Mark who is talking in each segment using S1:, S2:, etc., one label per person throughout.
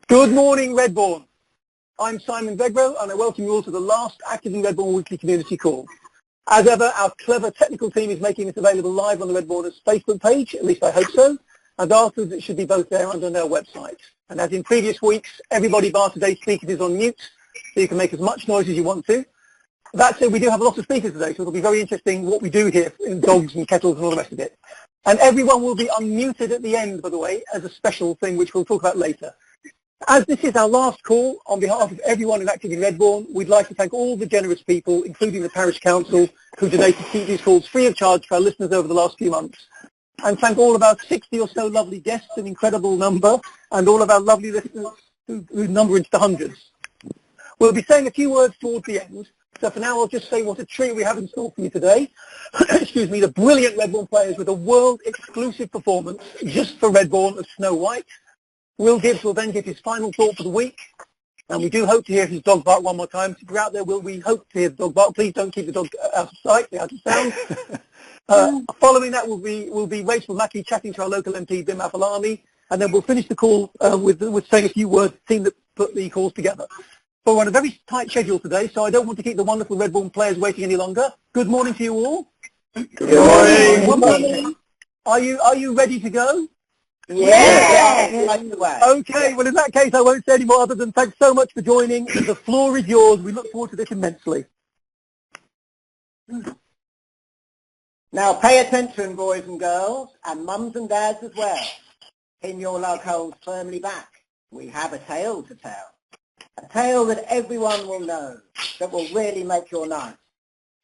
S1: Good morning, Redbourn. I'm Symon Vegro, and I welcome you all to the last Active in Redbourn weekly community call. As ever, our clever technical team is making this available live on the Redbourners Facebook page, at least I hope so, and afterwards it should be both there and on our website. And as in previous weeks, everybody bar today's speakers is on mute, so you can make as much noise as you want to. That said, we do have a lot of speakers today, so it'll be very interesting what we do here in dogs and kettles and all the rest of it. And everyone will be unmuted at the end, by the way, as a special thing which we'll talk about later. As this is our last call, on behalf of everyone who's active in Redbourn, we'd like to thank all the generous people, including the Parish Council, who donated to keep these calls free of charge for our listeners over the last few months. And thank all of our 60 or so lovely guests, an incredible number, and all of our lovely listeners who number into the hundreds. We'll be saying a few words towards the end, so for now I'll just say what a treat we have in store for you today. Excuse me, the brilliant Redbourn Players with a world-exclusive performance just for Redbourn of Snow White. Will Gibbs will then give his final thought for the week, and we do hope to hear his dog bark one more time. If you're out there, we hope to hear the dog bark. Please don't keep the dog out of sight, out of sound. Following that will be Rachel Mackey chatting to our local MP, Bim Alopahia, and then we'll finish the call with saying a few words, the team that put the calls together. But we're on a very tight schedule today, so I don't want to keep the wonderful Redbourn Players waiting any longer. Good morning to you all.
S2: Good morning.
S1: Are you ready to go?
S2: Yes.
S1: Okay, well in that case I won't say any more other than thanks so much for joining. The floor is yours. We look forward to this immensely.
S2: Now pay attention, boys and girls, and mums and dads as well. Pin your lug holes firmly back. We have a tale to tell. A tale that everyone will know, that will really make your night.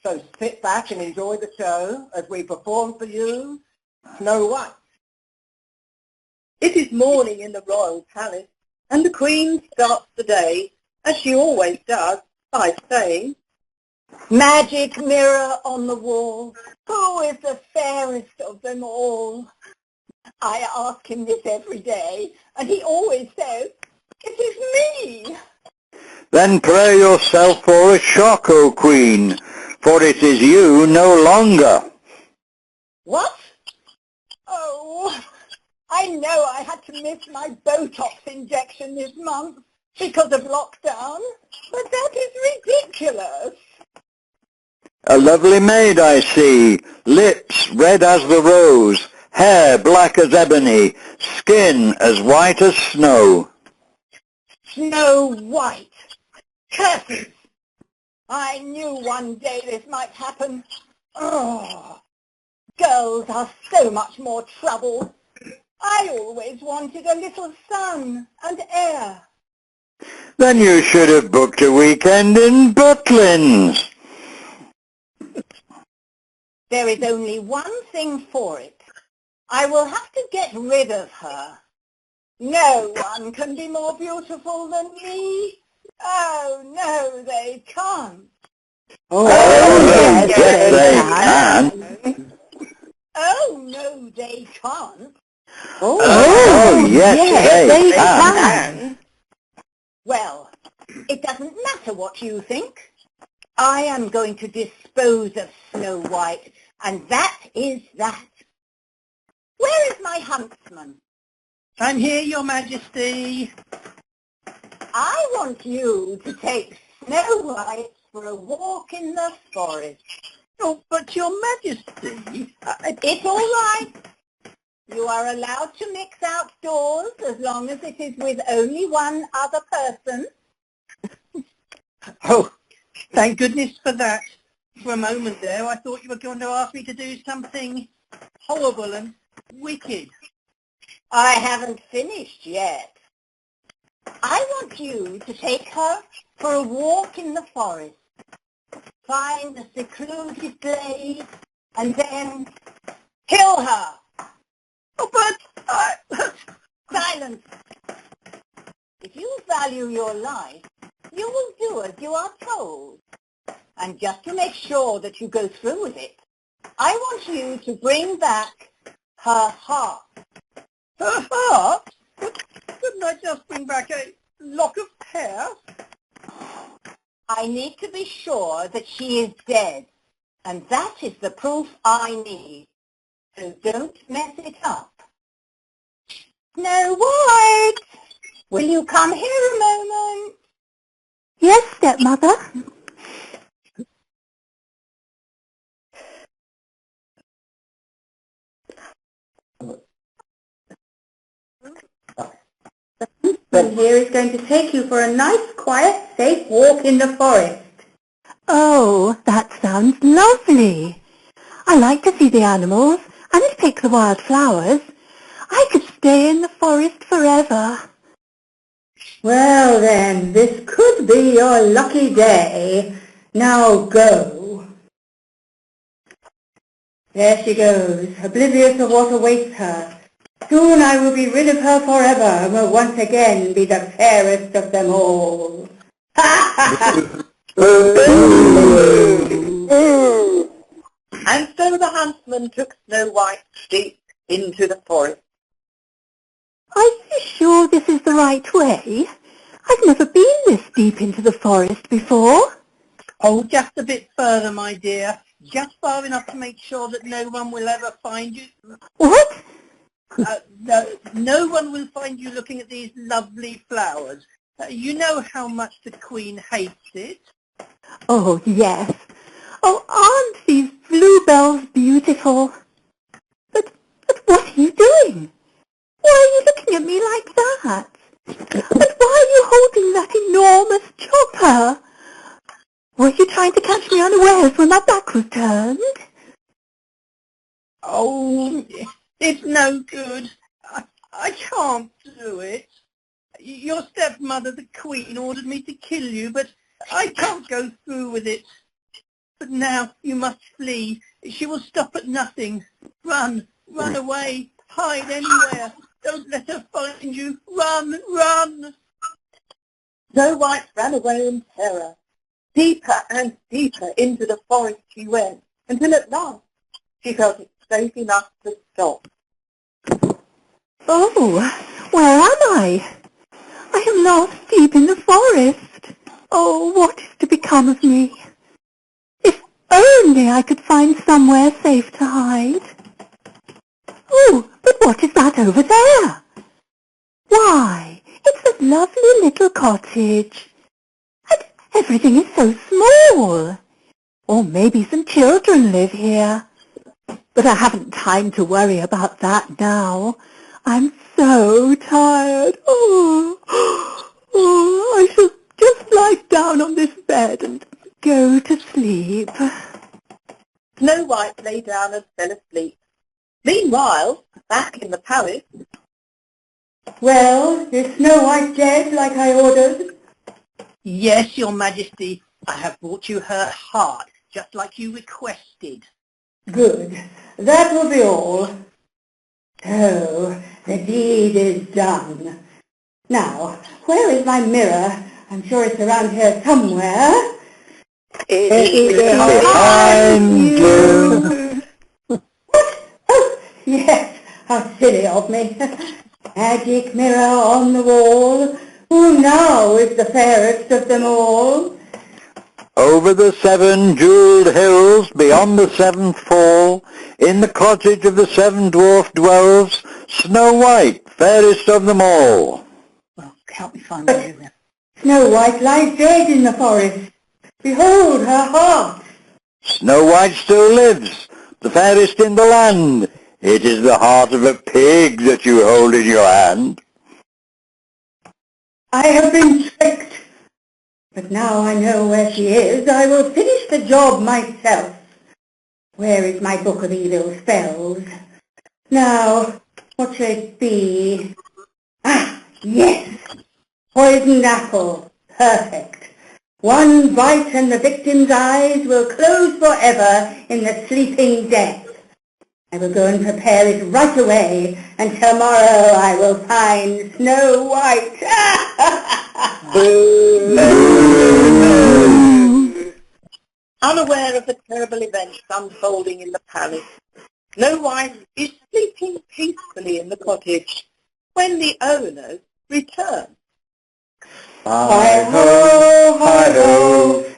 S2: So sit back and enjoy the show as we perform for you Snow White.
S3: It is morning in the royal palace, and the Queen starts the day, as she always does, by saying,
S4: "Magic mirror on the wall, who is the fairest of them all?" I ask him this every day, and he always says, "It is me."
S5: Then pray yourself for a shock, O Queen, for it is you no longer.
S4: What? Oh, I know I had to miss my Botox injection this month because of lockdown, but that is ridiculous.
S5: A lovely maid I see, lips red as the rose, hair black as ebony, skin as white as snow.
S4: Snow White. Curses! I knew one day this might happen. Oh, girls are so much more trouble. I always wanted a little sun and air.
S5: Then you should have booked a weekend in Butlins.
S4: There is only one thing for it. I will have to get rid of her. No one can be more beautiful than me. Oh, no, they can't.
S5: Oh, yes, they can.
S4: Oh, no, they can't.
S5: Oh, yes, they can.
S4: Well, it doesn't matter what you think. I am going to dispose of Snow White, and that is that. Where is my huntsman?
S2: I'm here, Your Majesty.
S4: I want you to take Snow White for a walk in the forest.
S2: Oh, but Your Majesty...
S4: It's all right. You are allowed to mix outdoors as long as it is with only one other person.
S2: Oh, thank goodness for that. For a moment there, I thought you were going to ask me to do something horrible and wicked.
S4: I haven't finished yet. I want you to take her for a walk in the forest. Find a secluded glade and then kill her.
S2: Oh, but...
S4: Silence. If you value your life, you will do as you are told. And just to make sure that you go through with it, I want you to bring back her heart.
S2: Her heart? Couldn't I just bring back a lock of hair?
S4: I need to be sure that she is dead, and that is the proof I need. So don't mess it up. Snow White! Will you come here a moment?
S3: Yes, stepmother. But here is going to take you for a nice, quiet, safe walk in the forest. Oh, that sounds lovely. I like to see the animals and pick the wild flowers. I could stay in the forest forever. Well then, this could be your lucky day. Now go. There she goes, oblivious of what awaits her. Soon I will be rid of her forever and will once again be the fairest of them all.
S4: And so the huntsman took Snow White deep into the forest.
S3: Are you sure this is the right way? I've never been this deep into the forest before.
S1: Oh, just a bit further, my dear. Just far enough to make sure that no one will ever find you.
S3: What?
S1: No one will find you looking at these lovely flowers. You know how much the Queen hates it.
S3: Oh, yes. Oh, aren't these bluebells beautiful? But what are you doing? Why are you looking at me like that? And why are you holding that enormous chopper? Were you trying to catch me unawares when my back was turned?
S1: Oh, it's no good. I can't do it. Your stepmother, the Queen, ordered me to kill you, but I can't go through with it. But now you must flee. She will stop at nothing. Run away, hide anywhere. Don't let her find you. Run.
S4: Snow White ran away in terror. Deeper and deeper into the forest she went, until at last she felt it safe enough to stop.
S3: Oh, where am I? I am lost deep in the forest. Oh, what is to become of me? If only I could find somewhere safe to hide. Oh, but what is that over there? Why, it's a lovely little cottage. And everything is so small. Or maybe some children live here. But I haven't time to worry about that now. I'm so tired. Oh, I shall just lie down on this bed and go to sleep.
S4: Snow White lay down and fell asleep. Meanwhile, back in the palace...
S3: Well, is Snow White dead like I ordered?
S1: Yes, Your Majesty. I have brought you her heart, just like you requested.
S3: Good. That will be all. So, the deed is done. Now, where is my mirror? I'm sure it's around here somewhere.
S5: It is behind you.
S3: What? Oh, yes. How silly of me. Magic mirror on the wall. Who now is the fairest of them all?
S5: Over the 7 jewelled hills, beyond the 7th fall, in the cottage of the 7 dwarf dwells, Snow White, fairest of them all.
S1: Well, help me find my mirror.
S3: Snow White lies dead in the forest. Behold her heart.
S5: Snow White still lives, the fairest in the land. It is the heart of a pig that you hold in your hand.
S3: I have been tricked. But now I know where she is. I will finish the job myself. Where is my book of evil spells? Now, what shall it be? Ah, yes! Poisoned apple. Perfect. One bite and the victim's eyes will close forever in the sleeping death. I will go and prepare it right away, and tomorrow I will find Snow White.
S4: Unaware of the terrible events unfolding in the palace, Snow White is sleeping peacefully in the cottage when the owners return.
S5: Hi-ho,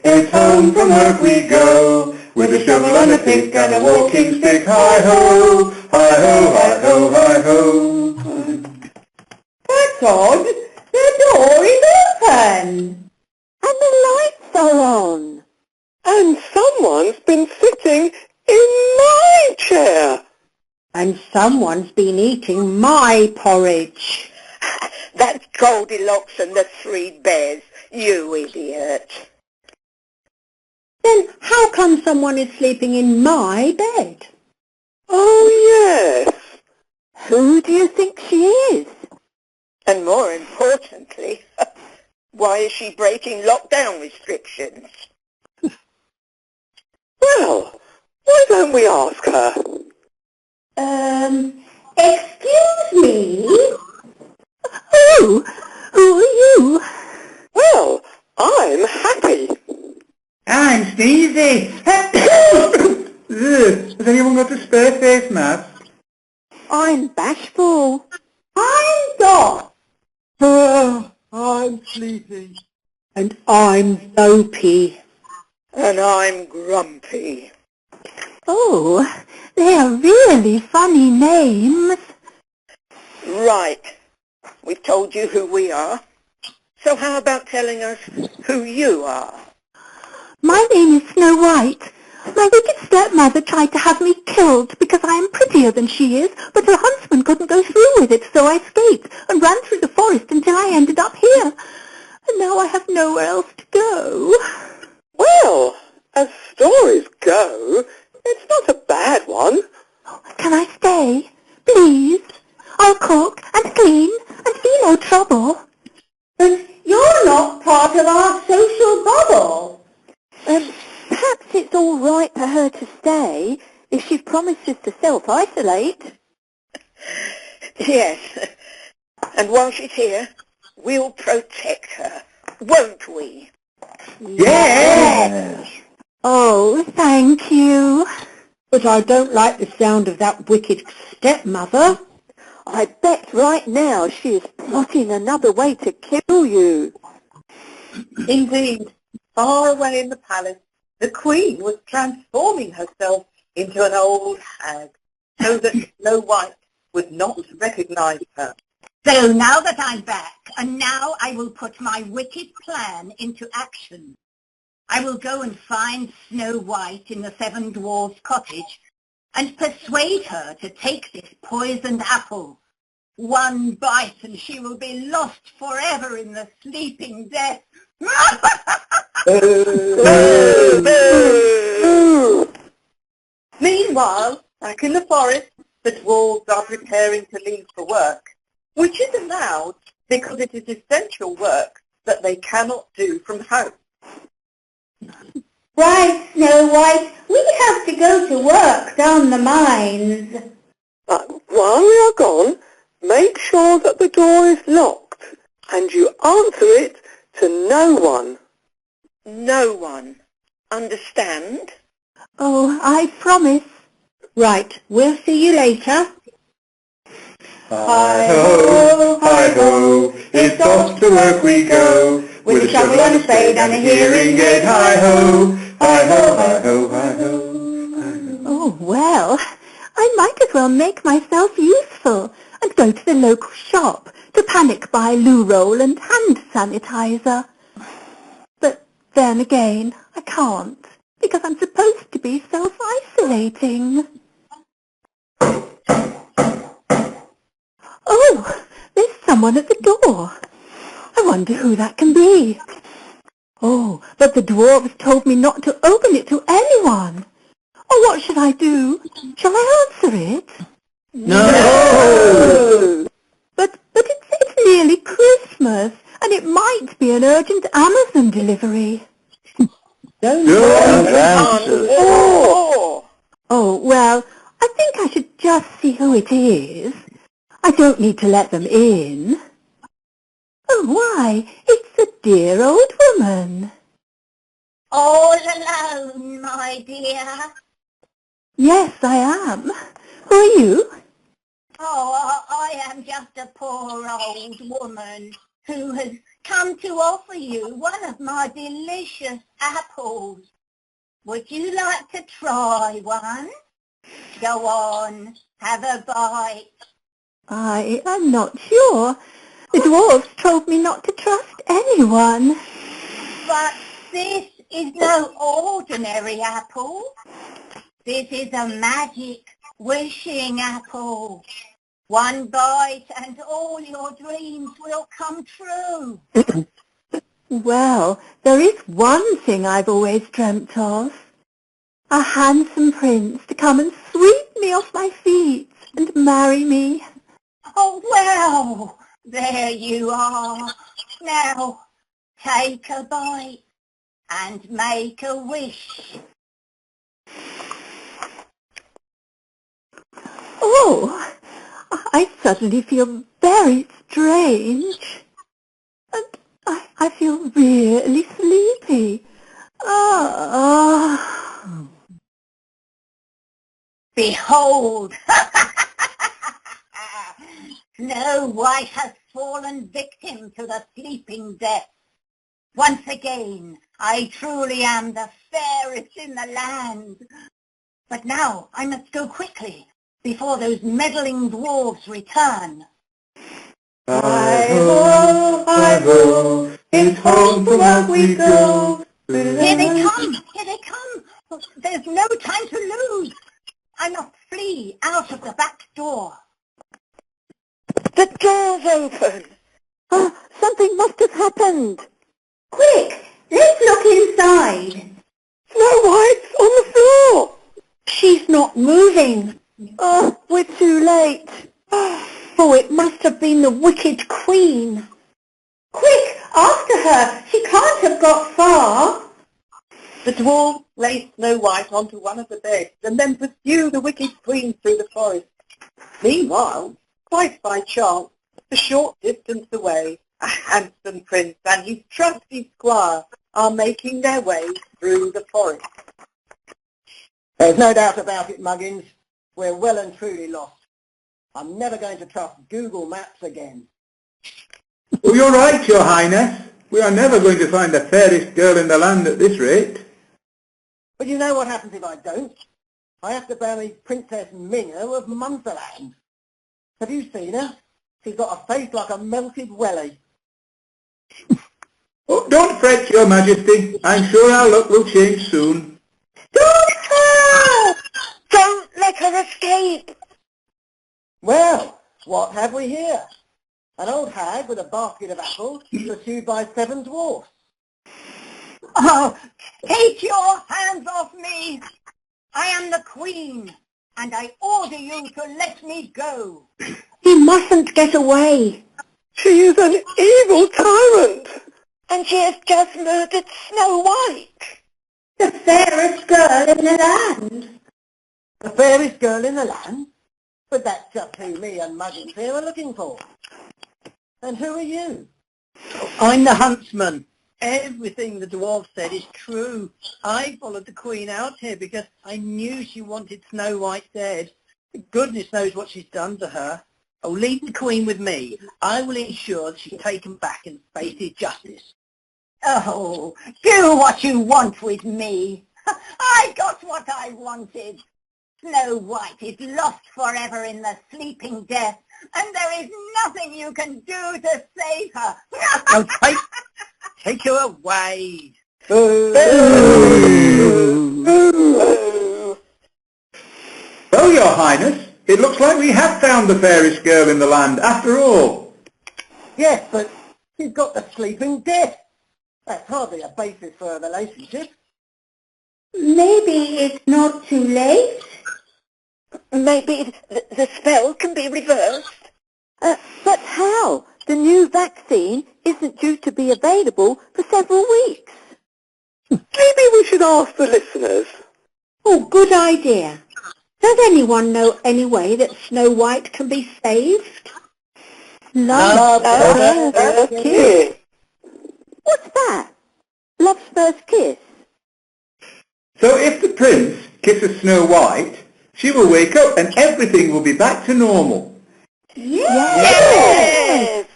S5: it's home from work we go, with a shovel and a pick and a walking stick. Hi-ho, hi-ho, hi-ho, hi-ho.
S3: That's odd. They're The door is open. And the lights are on.
S1: And someone's been sitting in my chair.
S3: And someone's been eating my porridge.
S4: That's Goldilocks and the Three Bears, you idiot.
S3: Then how come someone is sleeping in my bed?
S1: Oh, yes.
S3: Who do you think she is?
S4: And more importantly, why is she breaking lockdown restrictions?
S1: Well, why don't we ask her?
S3: Excuse me? Who are you?
S1: Well, I'm happy.
S2: I'm sneezy. Has anyone got a spare face mask?
S3: I'm bashful. I'm Dot.
S2: I'm sleepy.
S3: And I'm dopey.
S4: And I'm grumpy.
S3: Oh, they are really funny names.
S4: Right. We've told you who we are. So how about telling us who you are?
S3: My name is Snow White. My wicked stepmother tried to have me killed because I am prettier than she is, but her huntsman couldn't go through with it, so I escaped and ran through the forest until I ended up here. And now I have nowhere else to go.
S1: Well, as stories go, it's not a bad one.
S3: Can I stay? Please? I'll cook and clean and be no trouble. But you're not part of our social bubble. Perhaps it's all right for her to stay if she promises to self-isolate.
S4: Yes. And while she's here, we'll protect her, won't we?
S3: Yes! Oh, thank you. But I don't like the sound of that wicked stepmother. I bet right now she is plotting another way to kill you.
S6: Indeed, far away in the palace, the Queen was transforming herself into an old hag, so that Snow White would not recognise her.
S4: So now that I'm back, and now I will put my wicked plan into action. I will go and find Snow White in the Seven Dwarfs' cottage and persuade her to take this poisoned apple. One bite and she will be lost forever in the sleeping death.
S6: Meanwhile, back in the forest, the dwarves are preparing to leave for work, which is allowed because it is essential work that they cannot do from home.
S3: Right, Snow White, we have to go to work down the mines.
S1: But while we are gone, make sure that the door is locked and you answer it to no one.
S4: No one. Understand?
S3: Oh, I promise. Right, we'll see you later.
S2: Hi-ho, hi-ho, it's off to work we go, with a shovel and a spade and a hearing aid. Hi-ho, hi-ho, hi-ho, hi-ho.
S3: Oh, well, I might as well make myself useful and go to the local shop to panic buy loo roll and hand sanitizer. But then again, I can't, because I'm supposed to be self-isolating. Oh, there's someone at the door. I wonder who that can be. Oh, but the dwarves told me not to open it to anyone. Oh, what should I do? Shall I answer it?
S2: No!
S3: But it's nearly Christmas, and it might be an urgent Amazon delivery.
S2: Don't
S1: answer.
S3: Oh, well, I think I should just see who it is. I don't need to let them in. Oh, why, it's a dear old woman.
S4: All alone, my dear.
S3: Yes, I am. Who are you?
S4: Oh, I am just a poor old woman who has come to offer you one of my delicious apples. Would you like to try one? Go on, have a bite.
S3: I'm not sure. The dwarfs told me not to trust anyone.
S4: But this is no ordinary apple. This is a magic wishing apple. One bite and all your dreams will come true.
S3: Well, there is one thing I've always dreamt of. A handsome prince to come and sweep me off my feet and marry me.
S4: Oh, well, there you are. Now, take a bite and make a wish.
S3: Oh, I suddenly feel very strange. And I feel really sleepy.
S4: Behold! Snow White has fallen victim to the sleeping death. Once again, I truly am the fairest in the land. But now I must go quickly, before those meddling dwarves return.
S7: Hi-ho, it's home from work we go.
S4: Here they come! There's no time to lose. I must flee out of the back door.
S3: The door's open. Oh, something must have happened. Quick, let's look inside. Snow White's on the floor. She's not moving. Oh, we're too late. Oh, it must have been the wicked queen. Quick, after her. She can't have got far.
S6: The dwarves lay Snow White onto one of the beds and then pursue the wicked queen through the forest. Meanwhile, quite by chance, a short distance away, a handsome prince and his trusty squire are making their way through the forest.
S2: There's no doubt about it, Muggins. We're well and truly lost. I'm never going to trust Google Maps again.
S7: Oh, you're right, Your Highness. We are never going to find the fairest girl in the land at this rate.
S2: But you know what happens if I don't? I have to marry Princess Mingo of Munsterland. Have you seen her? She's got a face like a melted welly.
S7: Oh, don't fret, Your Majesty. I'm sure our luck will change soon.
S3: Stop her! Don't let her escape.
S2: Well, what have we here? An old hag with a basket of apples pursued by 7 dwarfs.
S4: Oh, take your hands off me! I am the queen, and I order you to let me go.
S3: You mustn't get away. She is an evil tyrant. And she has just murdered Snow White. The fairest girl in the land.
S2: The fairest girl in the land? But that's just who me and Muggins here are looking for. And who are you?
S1: I'm the huntsman. Everything the dwarf said is true. I followed the queen out here because I knew she wanted Snow White dead. Goodness knows what she's done to her. Oh, leave the queen with me. I will ensure that she's taken back and faces justice.
S4: Oh, do what you want with me. I got what I wanted. Snow White is lost forever in the sleeping death, and there is nothing you can do to save her.
S1: Now take her away.
S7: Well, Your Highness, it looks like we have found the fairest girl in the land after all.
S2: Yes, but she's got the sleeping death. That's hardly a basis for a relationship.
S3: Maybe it's not too late. Maybe the spell can be reversed. But how? The new vaccine isn't due to be available for several weeks. Maybe we should ask the listeners. Oh, good idea. Does anyone know any way that Snow White can be saved? Love's first kiss. What's that? Love's first kiss?
S7: So if the prince kisses Snow White, she will wake up and everything will be back to normal.
S3: Yes!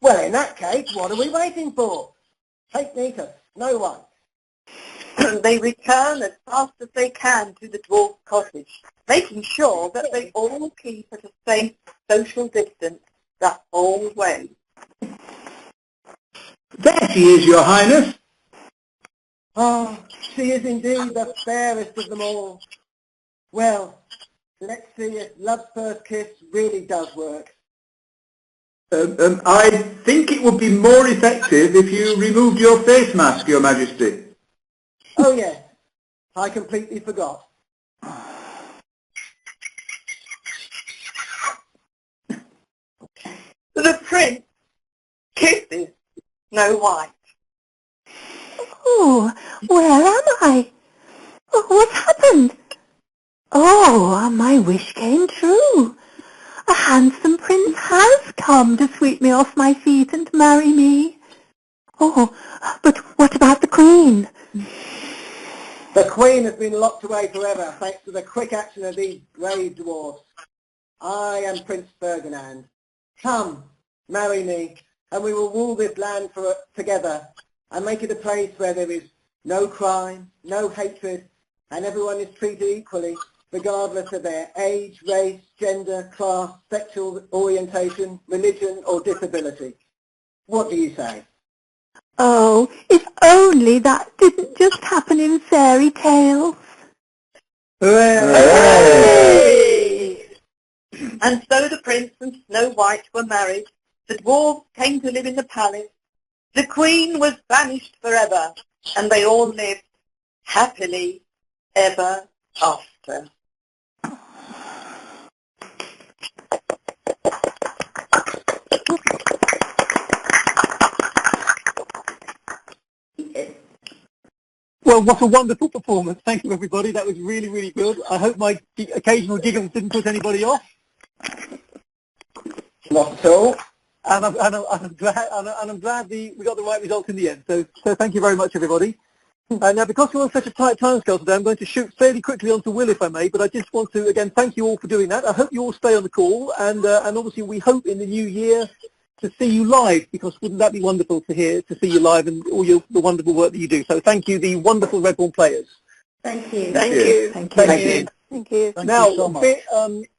S2: Well, in that case, what are we waiting for? Take me to Snow White.
S6: They return as fast as they can to the dwarf cottage, making sure that they all keep at a safe social distance that old way.
S7: There she is, Your Highness.
S2: Oh, she is indeed the fairest of them all. Well, let's see if love's first kiss really does work.
S7: I think it would be more effective if you removed your face mask, Your Majesty.
S2: Oh yes, I completely forgot.
S6: The prince kisses Snow White.
S3: Oh, where am I? Oh, what's happened? Oh, my wish came true. A handsome prince has come to sweep me off my feet and marry me. Oh, but what about the Queen?
S2: The Queen has been locked away forever thanks to the quick action of these brave dwarfs. I am Prince Ferdinand. Come, marry me, and we will rule this land together and make it a place where there is no crime, no hatred, and everyone is treated equally, regardless of their age, race, gender, class, sexual orientation, religion, or disability. What do you say?
S3: Oh, if only that didn't just happen in fairy tales.
S6: Hooray! And so the prince and Snow White were married. The dwarves came to live in the palace. The Queen was banished forever, and they all lived happily ever after.
S1: Well, what a wonderful performance. Thank you, everybody. That was really, really good. I hope my occasional giggles didn't put anybody off.
S2: Not at all.
S1: And I'm glad we got the right result in the end. So thank you very much, everybody. Now, because we're on such a tight timescale today, I'm going to shoot fairly quickly onto Will, if I may. But I just want to, again, thank you all for doing that. I hope you all stay on the call. And obviously, we hope in the new year to see you live, because wouldn't that be wonderful to see you live and all the wonderful work that you do. So thank you, the wonderful Redbourn Players.
S3: Thank you.
S6: Thank you.
S3: Thank you.
S1: Thank you.
S3: Thank you.
S1: Now,
S7: you so much.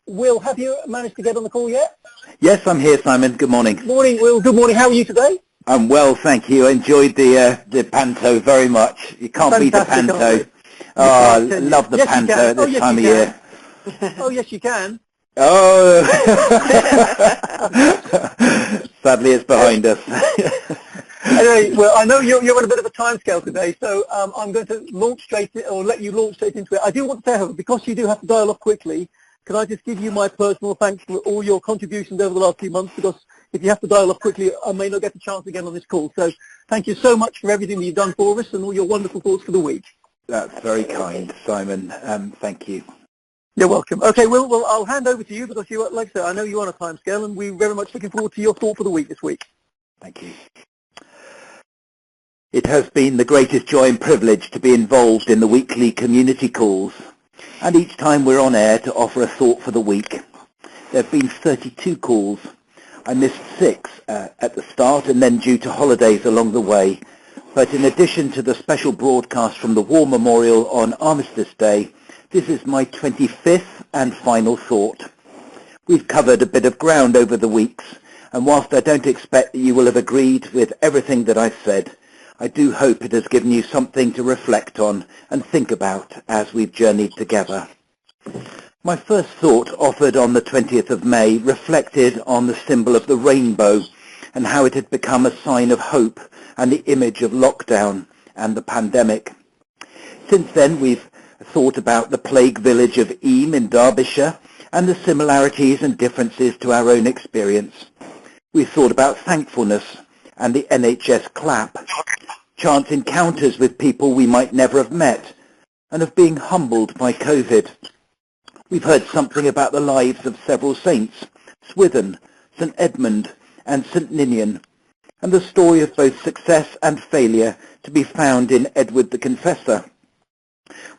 S1: Will, have you managed to get on the call yet?
S5: Yes, I'm here, Simon. Good morning.
S1: Morning, Will. Good morning. How are you today?
S5: I'm well, thank you. I enjoyed the panto very much. You can't beat the
S1: Fantastic,
S5: panto.
S1: aren't
S5: Oh, I love the
S1: Yes, you
S5: panto
S1: can.
S5: at this
S1: yes,
S5: time of
S1: you
S5: year.
S1: can. Oh, yes, you can.
S5: Oh, sadly it's behind us.
S1: Anyway, well, I know you're on a bit of a timescale today, so I'm going to let you launch straight into it. I do want to say, however, because you do have to dial off quickly, can I just give you my personal thanks for all your contributions over the last few months, because if you have to dial off quickly, I may not get the chance again on this call. So thank you so much for everything that you've done for us and all your wonderful thoughts for the week.
S5: That's very kind, Simon. Thank you.
S1: You're welcome. Okay, Will, well, I'll hand over to you because you, like I said, I know you're on a timescale, and we're very much looking forward to your thought for the week this week.
S5: Thank you. It has been the greatest joy and privilege to be involved in the weekly community calls, and each time we're on air to offer a thought for the week. There have been 32 calls. I missed 6 at the start, and then due to holidays along the way. But in addition to the special broadcast from the War Memorial on Armistice Day, this is my 25th and final thought. We've covered a bit of ground over the weeks, and whilst I don't expect that you will have agreed with everything that I've said, I do hope it has given you something to reflect on and think about as we've journeyed together. My first thought, offered on the 20th of May, reflected on the symbol of the rainbow and how it had become a sign of hope and the image of lockdown and the pandemic. Since then, we've thought about the plague village of Eyam in Derbyshire and the similarities and differences to our own experience. We've thought about thankfulness and the NHS clap, chance encounters with people we might never have met, and of being humbled by COVID. We've heard something about the lives of several saints, Swithin, St Edmund and St Ninian, and the story of both success and failure to be found in Edward the Confessor.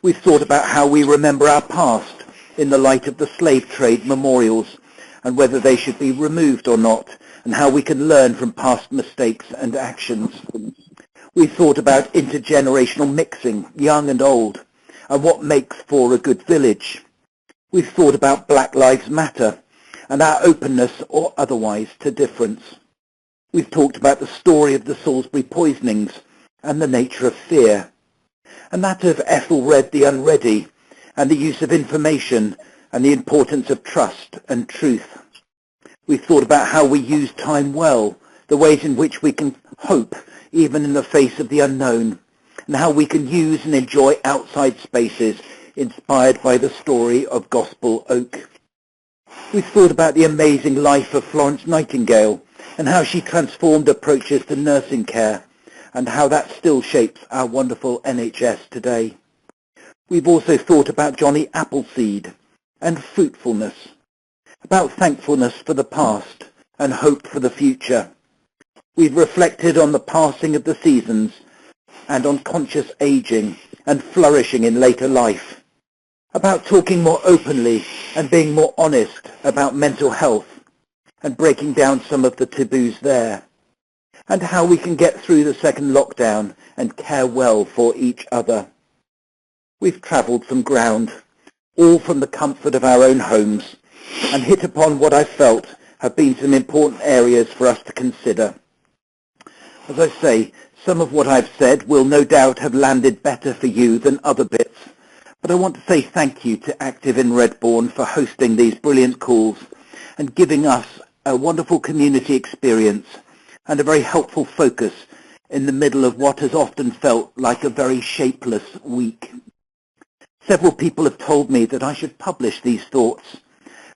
S5: We've thought about how we remember our past in the light of the slave trade memorials, and whether they should be removed or not, and how we can learn from past mistakes and actions. We've thought about intergenerational mixing, young and old, and what makes for a good village. We've thought about Black Lives Matter and our openness or otherwise to difference. We've talked about the story of the Salisbury poisonings and the nature of fear, and that of Ethelred the Unready, and the use of information and the importance of trust and truth. We've thought about how we use time well, the ways in which we can hope even in the face of the unknown, and how we can use and enjoy outside spaces inspired by the story of Gospel Oak. We've thought about the amazing life of Florence Nightingale and how she transformed approaches to nursing care, and how that still shapes our wonderful NHS today. We've also thought about Johnny Appleseed and fruitfulness, about thankfulness for the past and hope for the future. We've reflected on the passing of the seasons and on conscious aging and flourishing in later life, about talking more openly and being more honest about mental health and breaking down some of the taboos there, and how we can get through the second lockdown and care well for each other. We've travelled some ground, all from the comfort of our own homes, and hit upon what I felt have been some important areas for us to consider. As I say, some of what I've said will no doubt have landed better for you than other bits, but I want to say thank you to Active in Redbourn for hosting these brilliant calls and giving us a wonderful community experience and a very helpful focus in the middle of what has often felt like a very shapeless week. Several people have told me that I should publish these thoughts,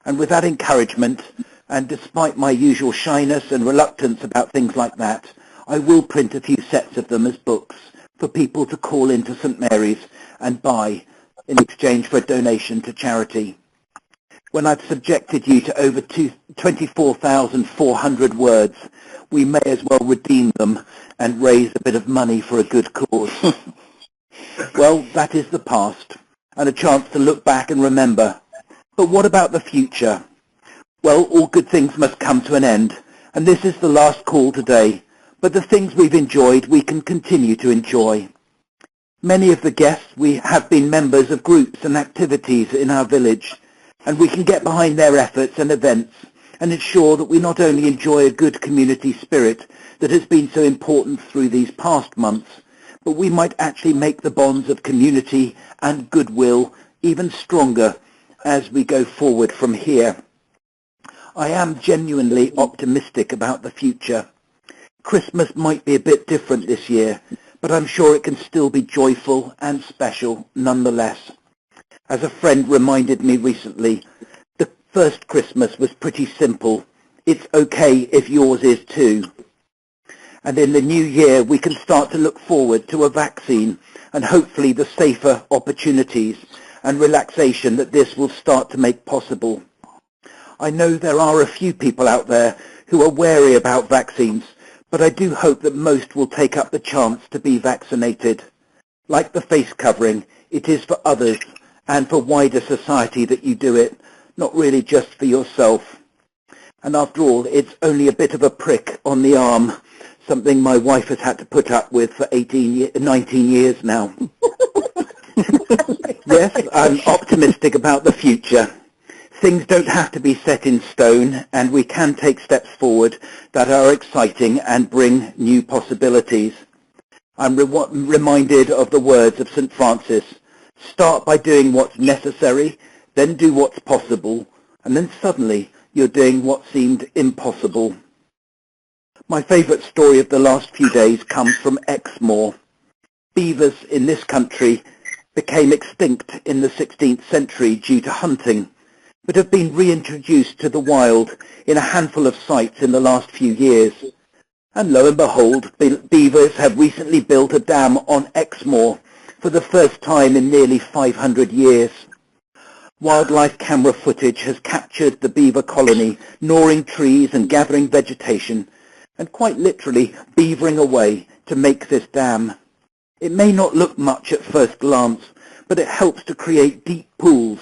S5: and with that encouragement, and despite my usual shyness and reluctance about things like that, I will print a few sets of them as books for people to call into St Mary's and buy in exchange for a donation to charity. When I've subjected you to over 24,400 words, we may as well redeem them and raise a bit of money for a good cause. Well, that is the past, and a chance to look back and remember. But what about the future? Well, all good things must come to an end, and this is the last call today. But the things we've enjoyed, we can continue to enjoy. Many of the guests we have been members of groups and activities in our village, and we can get behind their efforts and events and ensure that we not only enjoy a good community spirit that has been so important through these past months, but we might actually make the bonds of community and goodwill even stronger as we go forward from here. I am genuinely optimistic about the future. Christmas might be a bit different this year, but I'm sure it can still be joyful and special nonetheless. As a friend reminded me recently, the first Christmas was pretty simple. It's okay if yours is too. And in the new year, we can start to look forward to a vaccine and hopefully the safer opportunities and relaxation that this will start to make possible. I know there are a few people out there who are wary about vaccines, but I do hope that most will take up the chance to be vaccinated. Like the face covering, it is for others and for wider society that you do it, not really just for yourself. And after all, it's only a bit of a prick on the arm, something my wife has had to put up with for 19 years now. Yes, I'm optimistic about the future. Things don't have to be set in stone, and we can take steps forward that are exciting and bring new possibilities. I'm reminded of the words of St. Francis: start by doing what's necessary, then do what's possible, and then suddenly you're doing what seemed impossible. My favourite story of the last few days comes from Exmoor. Beavers in this country became extinct in the 16th century due to hunting, but have been reintroduced to the wild in a handful of sites in the last few years. And lo and behold, beavers have recently built a dam on Exmoor for the first time in nearly 500 years. Wildlife camera footage has captured the beaver colony gnawing trees and gathering vegetation, and quite literally beavering away to make this dam. It may not look much at first glance, but it helps to create deep pools,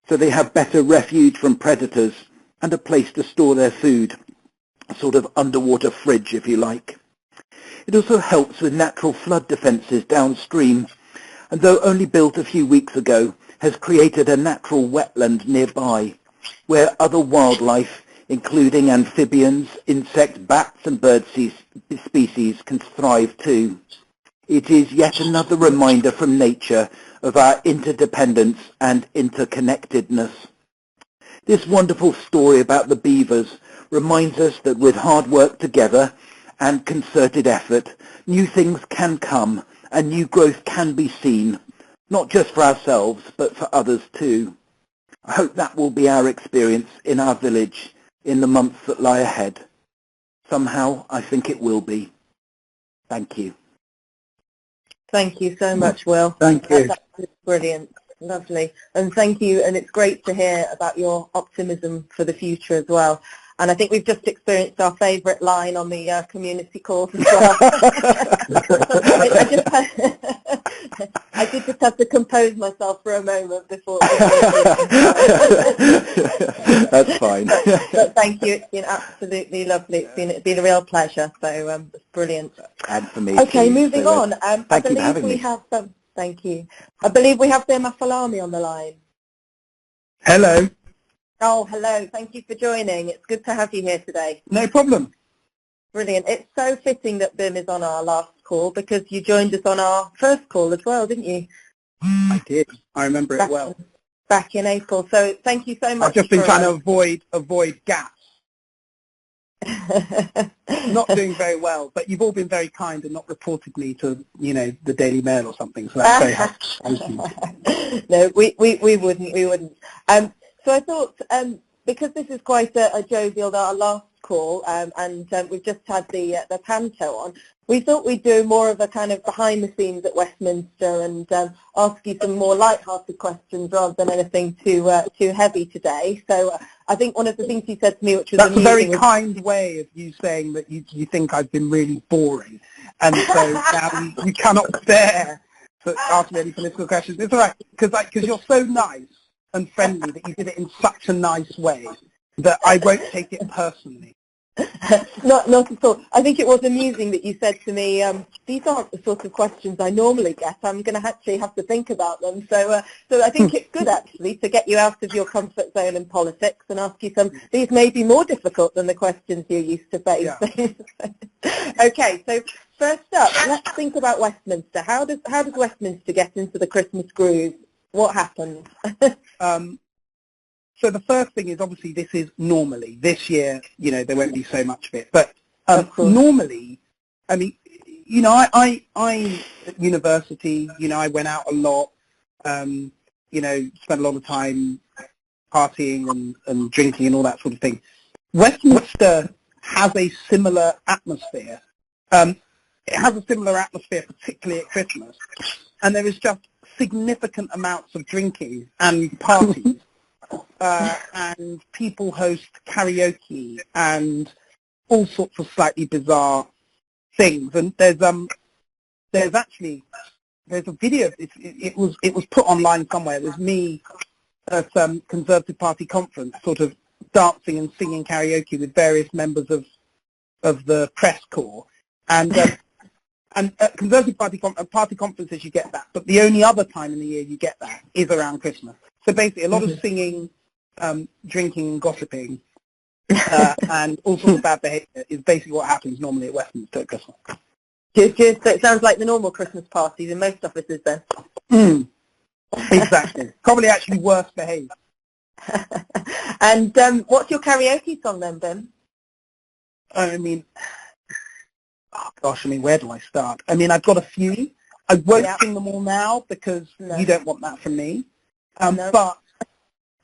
S5: so they have better refuge from predators and a place to store their food, a sort of underwater fridge if you like. It also helps with natural flood defences downstream, and though only built a few weeks ago, has created a natural wetland nearby, where other wildlife, including amphibians, insects, bats and bird species can thrive too. It is yet another reminder from nature of our interdependence and interconnectedness. This wonderful story about the beavers reminds us that with hard work together and concerted effort, new things can come and new growth can be seen, not just for ourselves, but for others too. I hope that will be our experience in our village in the months that lie ahead. Somehow, I think it will be. Thank you.
S6: Thank you so much, Will.
S1: Thank you.
S6: That's brilliant. Lovely. And thank you. And it's great to hear about your optimism for the future as well. And I think we've just experienced our favourite line on the community calls as well. I did just have to compose myself for a moment before.
S5: That's fine.
S6: But thank you. It's been absolutely lovely. It's been a real pleasure. So it's brilliant.
S5: And for me.
S6: Okay,
S5: too.
S6: moving
S5: So,
S6: on. I
S5: thank you for
S6: believe
S5: having
S6: we
S5: me.
S6: have some. Thank you. I believe we have the Mafalami on the line.
S1: Hello.
S6: Oh, hello. Thank you for joining. It's good to have you here today.
S1: No problem.
S6: Brilliant. It's so fitting that Bim is on our last call because you joined us on our first call as well, didn't you?
S1: I did. I remember it well.
S6: Back in April. So thank you so much.
S1: I've just been trying to avoid gaps. Not doing very well, but you've all been very kind and not reported me to, the Daily Mail or something. So that's very helpful. Thank you.
S6: No, we wouldn't. So I thought, because this is quite a jovial, our last call, and we've just had the Panto on, we thought we'd do more of a kind of behind the scenes at Westminster and ask you some more light-hearted questions rather than anything too heavy today. So I think one of the things you said to me, which was
S1: that's a very
S6: was,
S1: kind way of you saying that you think I've been really boring, and so now you cannot bear to ask me any political questions. It's all right because you're so nice and friendly that you did it in such a nice way that I won't take it personally.
S6: Not at all. I think it was amusing that you said to me, these aren't the sort of questions I normally get. I'm going to actually have to think about them. So I think it's good actually to get you out of your comfort zone in politics and ask you some. These may be more difficult than the questions you used to face. Yeah. Okay, so first up, let's think about Westminster. How does Westminster get into the Christmas groove? What happened?
S1: So the first thing is obviously this is normally. This year, there won't be so much of it. But normally, I mean, I at university, I went out a lot, spent a lot of time partying and drinking and all that sort of thing. Westminster has a similar atmosphere. It has a similar atmosphere, particularly at Christmas. And there is just significant amounts of drinking and parties. And people host karaoke and all sorts of slightly bizarre things. And there's a video. It was put online somewhere. It was me at some Conservative Party conference, sort of dancing and singing karaoke with various members of the press corps. And at Conservative Party conferences you get that, but the only other time in the year you get that is around Christmas. So basically a lot of singing, drinking and gossiping, and all sorts of bad behaviour is basically what happens normally at Westminster at Christmas.
S6: Good. So it sounds like the normal Christmas parties in most offices then.
S1: Exactly. Probably actually worse behaved.
S6: And what's your karaoke song then, Bim?
S1: I mean, where do I start? I mean, I've got a few. I won't sing them all now because you don't want that from me. But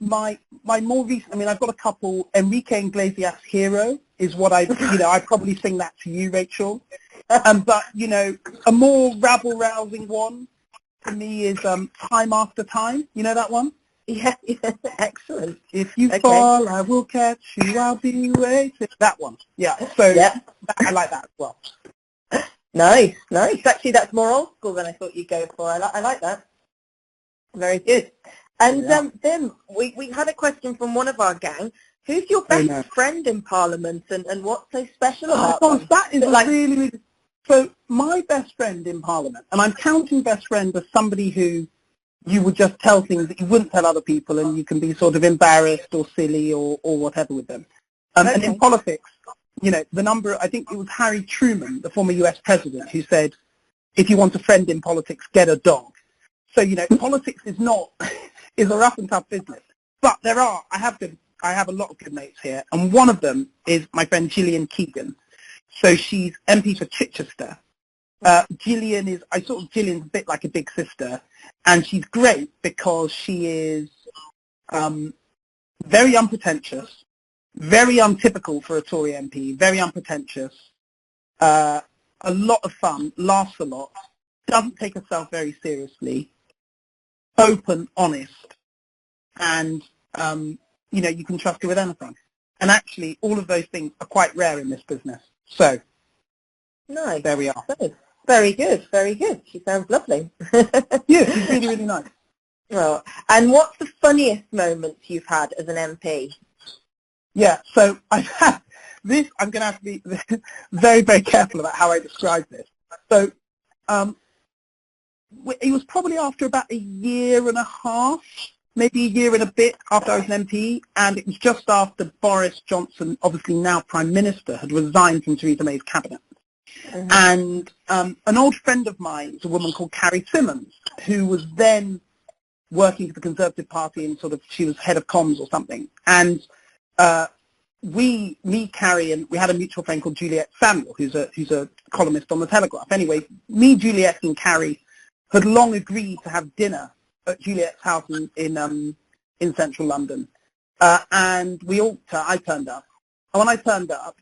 S1: my more recent, I've got a couple. Enrique Iglesias' Hero is what I'd probably sing that to you, Rachel. But, a more rabble-rousing one for me is Time After Time. You know that one?
S6: Yeah, excellent.
S1: If you fall, I will catch you, I'll be waiting. That one. Yeah, so I like that as well.
S6: Nice. Actually, that's more old school than I thought you'd go for. I like that. Very good. And Bim, we had a question from one of our gang. Who's your best friend in Parliament, and what's so special about them?
S1: That is really, really... So my best friend in Parliament, and I'm counting best friend as somebody who you would just tell things that you wouldn't tell other people, and you can be sort of embarrassed or silly or whatever with them. And in politics, the number, I think it was Harry Truman, the former US president, who said, if you want a friend in politics, get a dog. So, politics is a rough and tough business. But I have a lot of good mates here, and one of them is my friend Gillian Keegan. So she's MP for Chichester. Gillian's a bit like a big sister, and she's great because she is very unpretentious, very untypical for a Tory MP, very unpretentious, a lot of fun, laughs a lot, doesn't take herself very seriously, open, honest, and you can trust her with anything. And actually, all of those things are quite rare in this business. So,
S8: nice.
S1: There we are.
S8: Good. Very good, very good. She sounds lovely.
S1: Yeah, she's really, really nice.
S8: Well, and what's the funniest moments you've had as an MP?
S1: Yeah, so I've had this. I'm going to have to be very, very careful about how I describe this. So it was probably after about a year and a half, maybe a year and a bit after I was an MP, and it was just after Boris Johnson, obviously now Prime Minister, had resigned from Theresa May's cabinet. Mm-hmm. And an old friend of mine is a woman called Carrie Simmons, who was then working for the Conservative Party and she was head of comms or something. And Carrie, and we had a mutual friend called Juliet Samuel, who's a columnist on the Telegraph. Anyway, Juliet and Carrie had long agreed to have dinner at Juliet's house in central London. And I turned up. And when I turned up,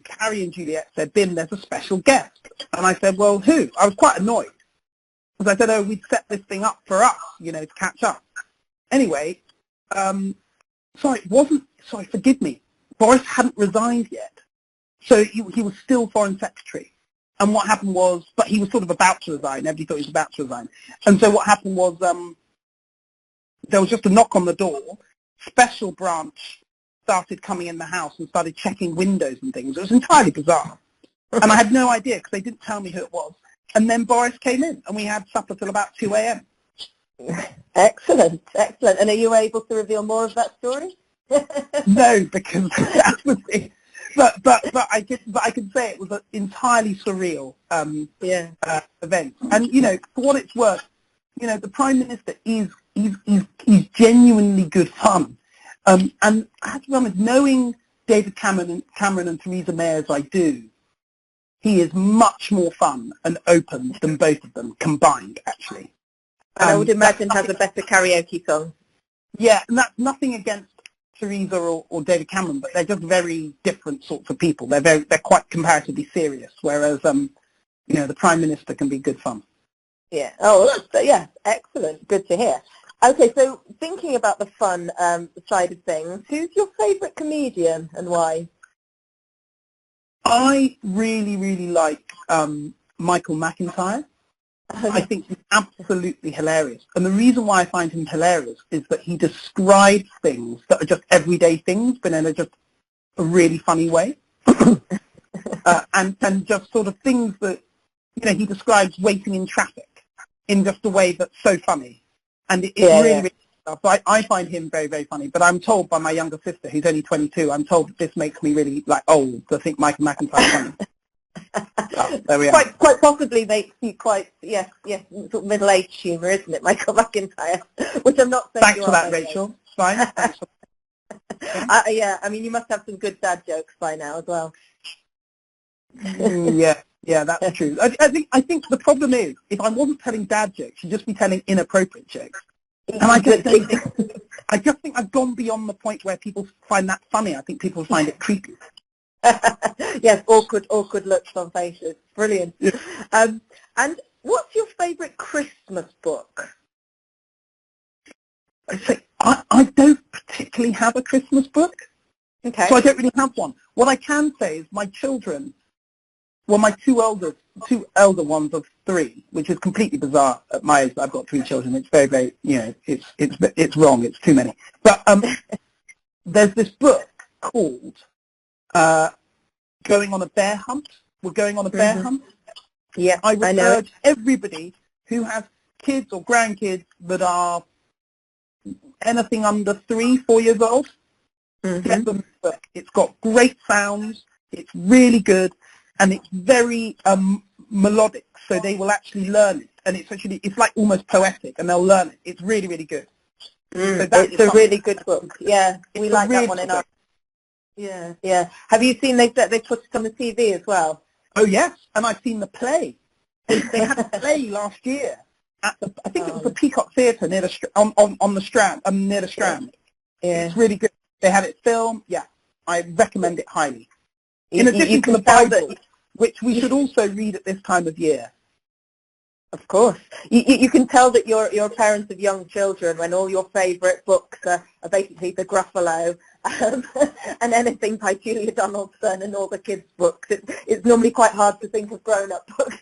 S1: Carrie and Juliet said, Bim, there's a special guest. And I said, well, who? I was quite annoyed. Because I said, we'd set this thing up for us, to catch up. Anyway, forgive me. Boris hadn't resigned yet. So he was still Foreign Secretary. And what happened was, but he was sort of about to resign. Everybody thought he was about to resign. And so what happened was there was just a knock on the door. Special branch started coming in the house and started checking windows and things. It was entirely bizarre. And I had no idea because they didn't tell me who it was. And then Boris came in and we had supper till about 2 a.m.
S8: Excellent, excellent. And are you able to reveal more of that story?
S1: No, because that was it. But I can say it was an entirely surreal event. And for what it's worth, the Prime Minister is genuinely good fun. And I have to be honest, knowing David Cameron and Theresa May as I do, he is much more fun and open than both of them combined, actually.
S8: And I would imagine has a better karaoke song.
S1: Yeah, and that's nothing against Theresa or David Cameron, but they're just very different sorts of people. They're quite comparatively serious, whereas the Prime Minister can be good fun.
S8: Yeah. Oh, excellent. Good to hear. Okay, so thinking about the fun side of things, who's your favourite comedian and why?
S1: I really, really like Michael McIntyre. I think he's absolutely hilarious. And the reason why I find him hilarious is that he describes things that are just everyday things, but in a really funny way. and just sort of things that, he describes waiting in traffic in just a way that's so funny. And it's really so I find him very, very funny. But I'm told by my younger sister, who's only 22, I'm told that this makes me really old to think Michael McIntyre is funny. Oh, there we are.
S8: Quite possibly makes you sort of middle-aged humour, isn't it, Michael McIntyre? Which I'm not saying.
S1: Thanks for that, Rachel. Fine. Thanks for
S8: yeah, I mean, you must have some good dad jokes by now as well.
S1: Yeah, that's true. I think the problem is, if I wasn't telling dad jokes, you'd just be telling inappropriate jokes. And I just think I've gone beyond the point where people find that funny. I think people find it creepy.
S8: Yes, awkward looks on faces. Brilliant. Yeah. And what's your favourite Christmas book?
S1: I don't particularly have a Christmas book.
S8: Okay.
S1: So I don't really have one. What I can say is my children, my two elder ones of 3, which is completely bizarre at my age. I've got 3 children. It's very, very, it's wrong. It's too many. But there's this book called Going on a Bear Hunt. We're going on a bear hunt.
S8: Yeah,
S1: I would urge everybody who has kids or grandkids that are anything under 3, 4 years old, get them the book. It's got great sounds, it's really good, and it's very melodic, so they will actually learn it. And it's like almost poetic, and they'll learn it. It's really, really good. So
S8: it's a really good book. Yeah, we like that one in our... Yeah. Have you seen they put it on the TV as well?
S1: Oh, yes, and I've seen the play. They had a play last year at I think it was the Peacock Theatre near on the Strand, near the Strand.
S8: Yeah.
S1: It's really good. They had it filmed. Yeah, I recommend it highly. In addition to the Bible, which we should also read at this time of year.
S8: Of course. You can tell that you're parents of young children when all your favourite books are basically the Gruffalo and anything by Julia Donaldson and all the kids' books. It's normally quite hard to think of grown-up books.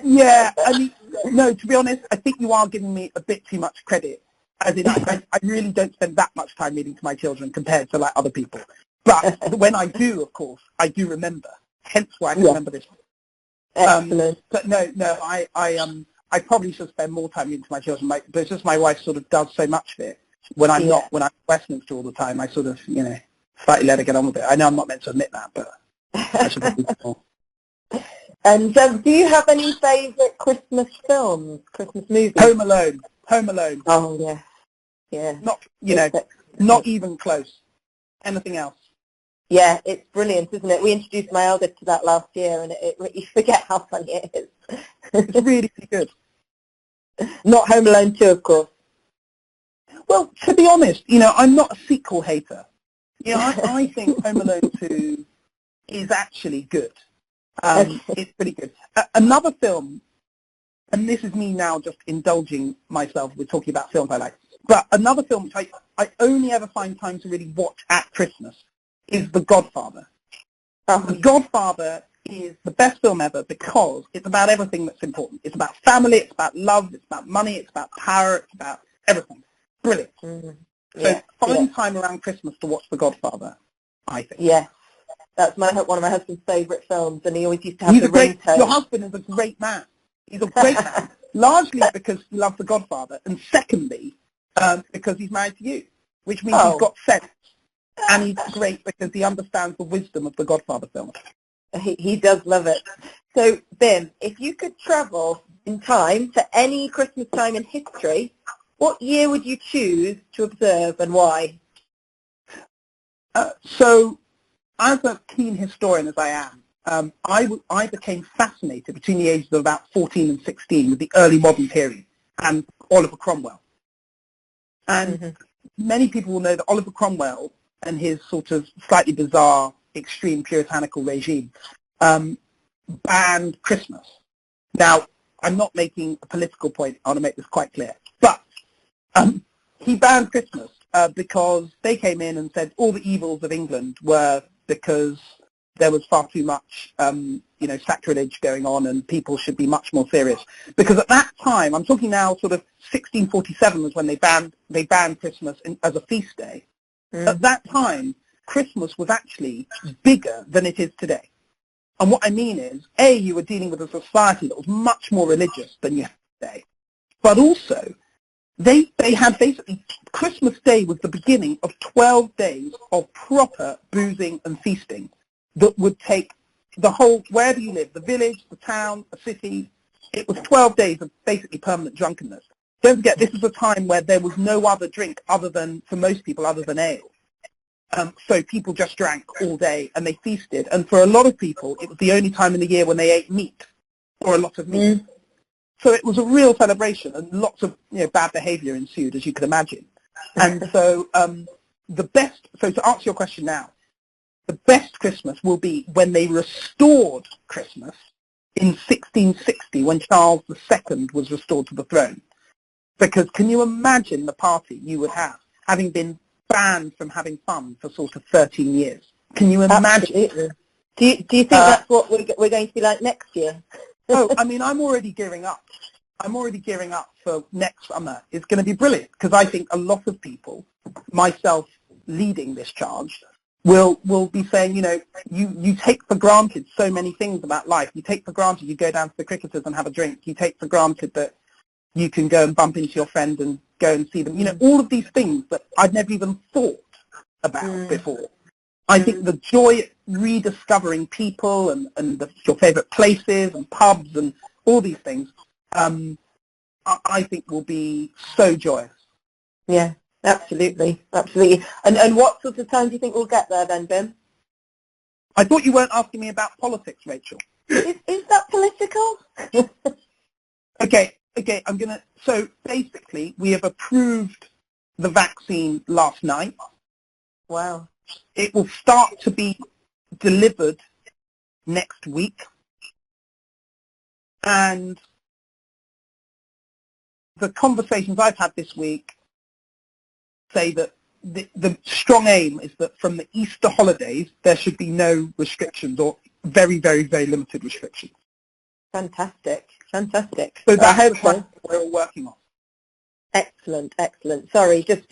S1: Yeah, I mean, no, to be honest, I think you are giving me a bit too much credit. As in, I really don't spend that much time reading to my children compared to like other people. But when I do, of course, I do remember. Hence why I can remember this.
S8: Excellent.
S1: But no, I probably should spend more time reading to my children. But it's just my wife sort of does so much of it. When I'm not, when I'm in Westminster all the time, I sort of, slightly let her get on with it. I know I'm not meant to admit that, but I should probably do more.
S8: And do you have any favourite Christmas films, Christmas movies?
S1: Home Alone. Home Alone.
S8: Oh, yeah. Yeah.
S1: Not, not even close. Anything else?
S8: Yeah, it's brilliant, isn't it? We introduced my eldest to that last year, and you forget how funny it is.
S1: It's really, really good.
S8: Not Home Alone 2, of course.
S1: Well, to be honest, I'm not a sequel hater. I think Home Alone 2 is actually good. It's pretty good. Another film, and this is me now just indulging myself with talking about films I like, but another film which I only ever find time to really watch at Christmas is The Godfather. The Godfather is the best film ever because it's about everything that's important. It's about family, it's about love, it's about money, it's about power, it's about everything. Brilliant. So find time around Christmas to watch The Godfather, I think.
S8: Yeah, that's one of my husband's favourite films, and he always used to have the ringtone.
S1: Your husband is a great man. He's a great man, largely because he loves The Godfather, and secondly, because he's married to you, which means he's got sense. And he's great because he understands the wisdom of the Godfather film.
S8: He does love it. So, Bim, if you could travel in time to any Christmas time in history, what year would you choose to observe and why?
S1: So, as a keen historian as I am, I became fascinated between the ages of about 14 and 16 with the early modern period and Oliver Cromwell. And many people will know that Oliver Cromwell and his sort of slightly bizarre, extreme puritanical regime banned Christmas. Now, I'm not making a political point. I want to make this quite clear. But he banned Christmas because they came in and said all the evils of England were because there was far too much, sacrilege going on and people should be much more serious. Because at that time, I'm talking now sort of 1647 was when they banned Christmas as a feast day. At that time, Christmas was actually bigger than it is today. And what I mean is, A, you were dealing with a society that was much more religious than you have today. But also, they had basically, Christmas Day was the beginning of 12 days of proper boozing and feasting that would take the whole, wherever you live, the village, the town, the city, it was 12 days of basically permanent drunkenness. Don't forget, this is a time where there was no other drink for most people, other than ale. So people just drank all day and they feasted. And for a lot of people, it was the only time in the year when they ate meat, or a lot of meat. So it was a real celebration, and lots of bad behaviour ensued, as you can imagine. And so so to answer your question now, the best Christmas will be when they restored Christmas in 1660, when Charles II was restored to the throne. Because can you imagine the party you would have, having been banned from having fun for sort of 13 years? Can you imagine?
S8: Absolutely. Do you think that's what we're going to be like next year?
S1: Oh, I mean, I'm already gearing up. I'm already gearing up for next summer. It's going to be brilliant because I think a lot of people, myself leading this charge, will be saying, you take for granted so many things about life. You take for granted you go down to the cricketers and have a drink. You take for granted that you can go and bump into your friend and go and see them. You know, all of these things that I'd never even thought about before. I think the joy of rediscovering people and your favourite places and pubs and all these things, I think will be so joyous.
S8: Yeah, absolutely, absolutely. And what sort of time do you think we'll get there then, Bim?
S1: I thought you weren't asking me about politics, Rachel.
S8: Is that political?
S1: Okay, so basically we have approved the vaccine last night.
S8: Wow.
S1: It will start to be delivered next week. And the conversations I've had this week say that the strong aim is that from the Easter holidays, there should be no restrictions or very, very, very limited restrictions.
S8: Fantastic, fantastic.
S1: So that's
S8: I hope
S1: the plan we're all working on.
S8: Excellent, excellent. Sorry, just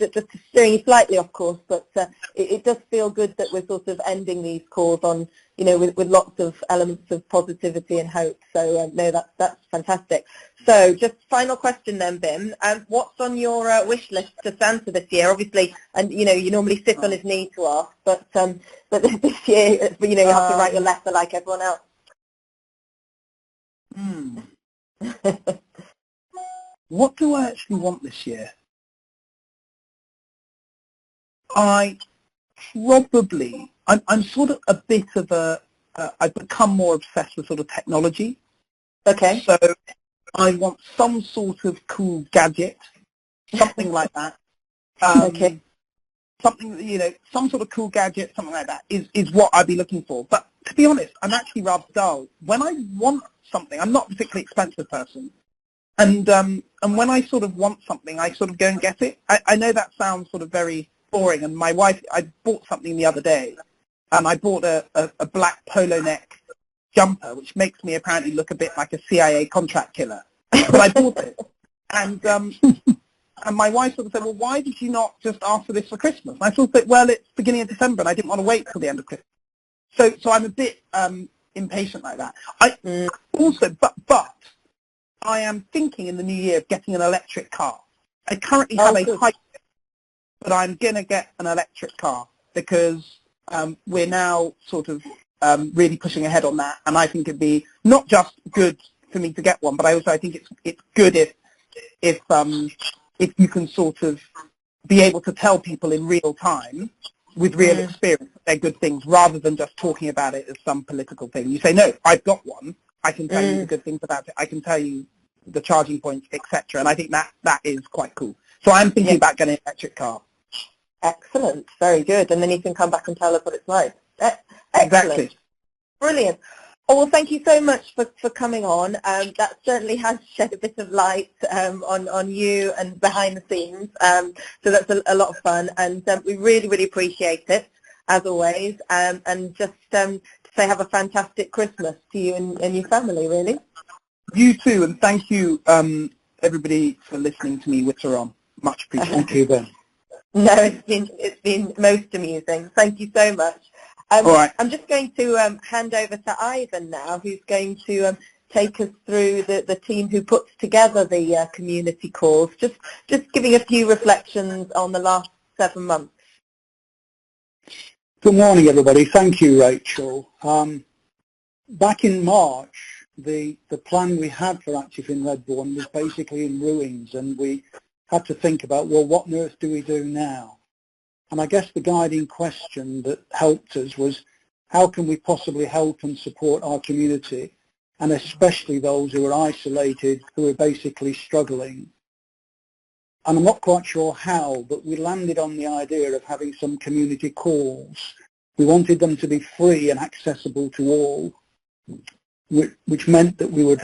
S8: steering you slightly off course, but it does feel good that we're sort of ending these calls on, you know, with lots of elements of positivity and hope. So no, that's fantastic. So just final question then, Bim. What's on your wish list to Santa this year? Obviously, and you know, you normally sit on his knee to ask, but this year, you know, you have to write your letter like everyone else.
S1: What do I actually want this year? I'm sort of a bit of I've become more obsessed with sort of technology.
S8: Okay.
S1: So I want some sort of cool gadget, something like that.
S8: Okay.
S1: Something, you know, some sort of cool gadget, something like that is what I'd be looking for. But to be honest, I'm actually rather dull. When I want something, I'm not a particularly expensive person. And when I sort of want something, I sort of go and get it. I know that sounds sort of very boring. And my wife, I bought something the other day. I bought a black polo neck jumper, which makes me apparently look a bit like a CIA contract killer. But I bought it. And my wife sort of said, well, why did you not just ask for this for Christmas? And I sort of said, well, it's beginning of December, and I didn't want to wait till the end of Christmas. So I'm a bit impatient like that. Also, but I am thinking in the new year of getting an electric car. I currently have a hybrid, but I'm going to get an electric car because we're now sort of really pushing ahead on that, and I think it'd be not just good for me to get one, but I think it's good if you can sort of be able to tell people in real time with real experience that they're good things, rather than just talking about it as some political thing. You say, no, I've got one. I can tell you the good things about it. I can tell you the charging points, etc. And I think that is quite cool. So I'm thinking about getting an electric car.
S8: Excellent. Very good. And then you can come back and tell us what it's like. Excellent.
S1: Exactly.
S8: Brilliant. Oh, well, thank you so much for coming on. That certainly has shed a bit of light on you and behind the scenes. So that's a lot of fun. And we really, really appreciate it, as always. And just to say have a fantastic Christmas to you and your family, really.
S1: You too, and thank you, everybody, for listening to me witter on. Much appreciated. Thank you, Ben.
S8: No, it's been most amusing. Thank you so much.
S1: All right.
S8: I'm just going to hand over to Ivan now, who's going to take us through the team who puts together the community calls. Just giving a few reflections on the last 7 months.
S9: Good morning, everybody. Thank you, Rachel. Back in March, the plan we had for Active in Redbourn was basically in ruins, and we had to think about, well, what on earth do we do now? And I guess the guiding question that helped us was, how can we possibly help and support our community, and especially those who are isolated, who are basically struggling? And I'm not quite sure how, but we landed on the idea of having some community calls. We wanted them to be free and accessible to all, which meant that we would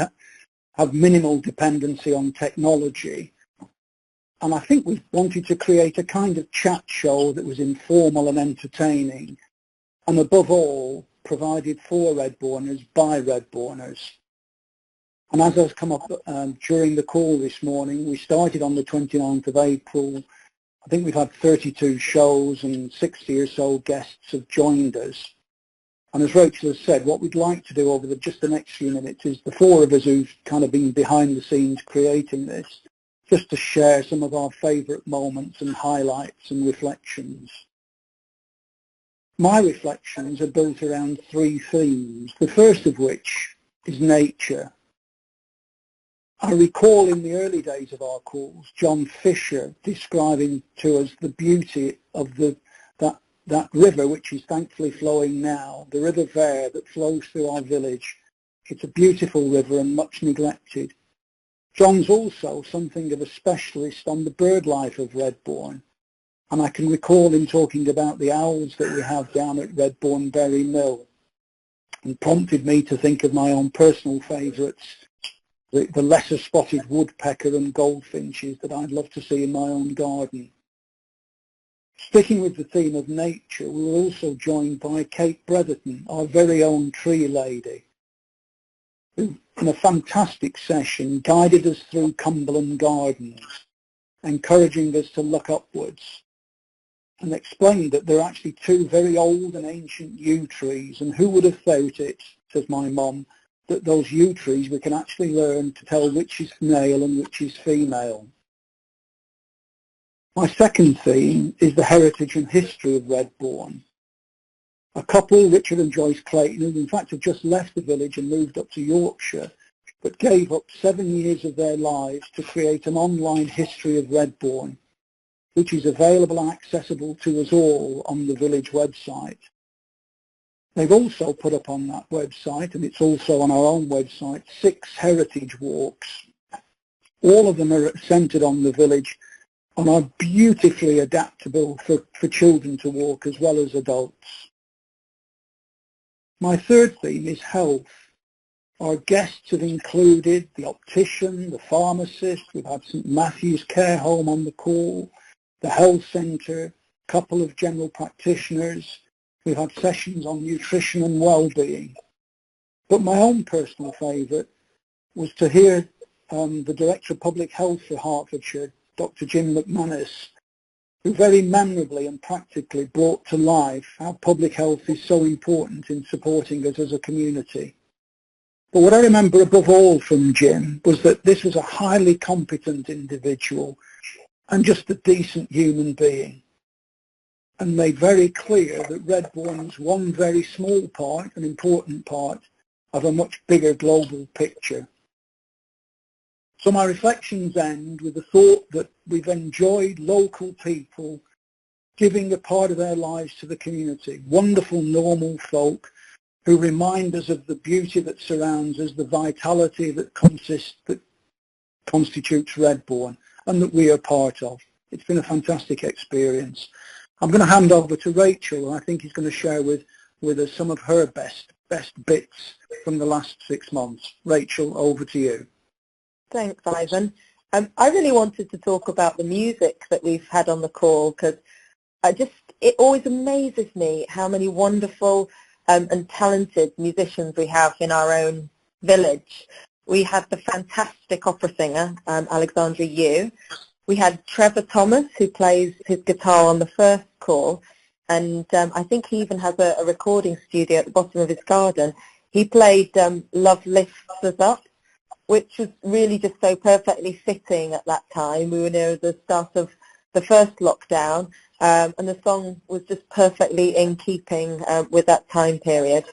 S9: have minimal dependency on technology. And I think we wanted to create a kind of chat show that was informal and entertaining, and above all, provided for Redbourners by Redbourners. And as has come up during the call this morning, we started on the 29th of April. I think we've had 32 shows and 60 or so guests have joined us. And as Rachel has said, what we'd like to do over just the next few minutes is the four of us who've kind of been behind the scenes creating this, just to share some of our favourite moments and highlights and reflections. My reflections are built around three themes, the first of which is nature. I recall in the early days of our calls, John Fisher describing to us the beauty of that river, which is thankfully flowing now, the River Vere that flows through our village. It's a beautiful river and much neglected. John's also something of a specialist on the bird life of Redbourn, and I can recall him talking about the owls that we have down at Redbourn Berry Mill, and prompted me to think of my own personal favourites, the lesser spotted woodpecker and goldfinches that I'd love to see in my own garden. Sticking with the theme of nature, we were also joined by Kate Bretherton, our very own tree lady, who in a fantastic session guided us through Cumberland Gardens, encouraging us to look upwards, and explained that there are actually two very old and ancient yew trees, and who would have thought it, says my mum, that those yew trees we can actually learn to tell which is male and which is female. My second theme is the heritage and history of Redbourn. A couple, Richard and Joyce Clayton, who in fact have just left the village and moved up to Yorkshire, but gave up 7 years of their lives to create an online history of Redbourn, which is available and accessible to us all on the village website. They've also put up on that website, and it's also on our own website, 6 heritage walks. All of them are centred on the village and are beautifully adaptable for children to walk as well as adults. My third theme is health. Our guests have included the optician, the pharmacist, we've had St Matthew's Care Home on the call, the health centre, a couple of general practitioners. We've had sessions on nutrition and well-being. But my own personal favourite was to hear the Director of Public Health for Hertfordshire, Dr. Jim McManus, who very memorably and practically brought to life how public health is so important in supporting us as a community. But what I remember above all from Jim was that this was a highly competent individual and just a decent human being, and made very clear that Redbourn was one very small part, an important part, of a much bigger global picture. So my reflections end with the thought that we've enjoyed local people giving a part of their lives to the community, wonderful normal folk who remind us of the beauty that surrounds us, the vitality that constitutes Redbourn, and that we are part of. It's been a fantastic experience. I'm going to hand over to Rachel, and I think he's going to share with us some of her best bits from the last 6 months. Rachel, over to you.
S8: Thanks, Ivan. I really wanted to talk about the music that we've had on the call, because it always amazes me how many wonderful and talented musicians we have in our own village. We had the fantastic opera singer, Alexandra Yu. We had Trevor Thomas, who plays his guitar on the first call, and I think he even has a recording studio at the bottom of his garden. He played Love Lifts Us Up, which was really just so perfectly fitting at that time. We were near the start of the first lockdown, and the song was just perfectly in keeping with that time period.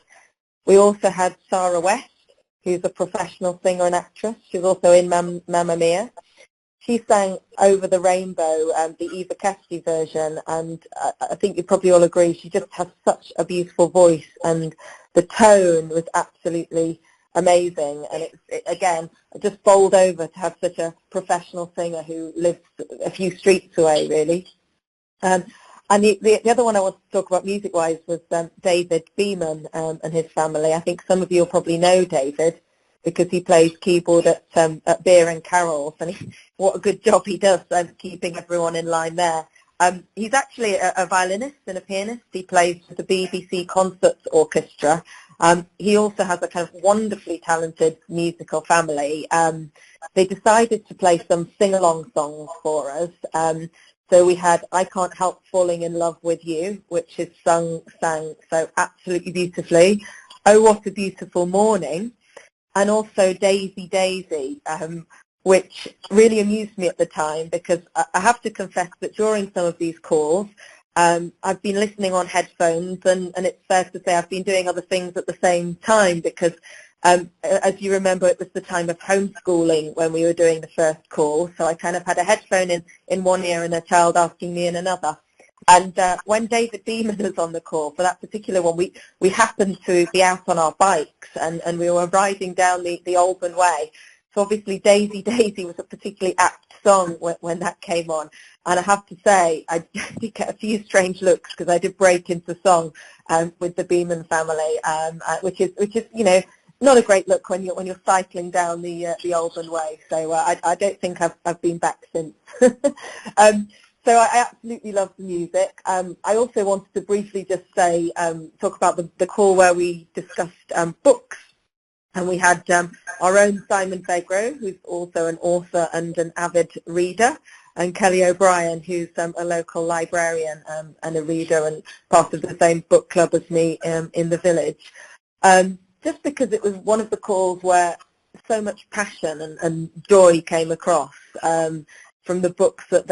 S8: We also had Sarah West, who's a professional singer and actress. She's also in Mamma Mia. She sang Over the Rainbow, the Eva Cassidy version, and I think you probably all agree she just has such a beautiful voice, and the tone was absolutely amazing. And again, just bowled over to have such a professional singer who lives a few streets away, really. And the other one I want to talk about music-wise was David Beeman and his family. I think some of you will probably know David because he plays keyboard at Beer and Carols, and what a good job he does keeping everyone in line there. He's actually a violinist and a pianist. He plays with the BBC Concerts Orchestra. He also has a kind of wonderfully talented musical family. They decided to play some sing-along songs for us. So we had I Can't Help Falling in Love with You, which is sang so absolutely beautifully. Oh, What a Beautiful Morning, and also Daisy Daisy, which really amused me at the time, because I have to confess that during some of these calls, I've been listening on headphones, and it's fair to say I've been doing other things at the same time, because as you remember, it was the time of homeschooling when we were doing the first call, so I kind of had a headphone in one ear and a child asking me in another. And when David Beeman was on the call for that particular one, we happened to be out on our bikes, and we were riding down the Oldburn Way. So obviously Daisy Daisy was a particularly apt song when that came on. And I have to say, I did get a few strange looks, because I did break into song with the Beeman family, which is not a great look when you're cycling down the Oldburn Way. So I don't think I've been back since. So I absolutely love the music. I also wanted to briefly just say, talk about the call where we discussed books. And we had our own Symon Vegro, who's also an author and an avid reader, and Kelly O'Brien, who's a local librarian and a reader and part of the same book club as me in the village. Just because it was one of the calls where so much passion and joy came across from the books that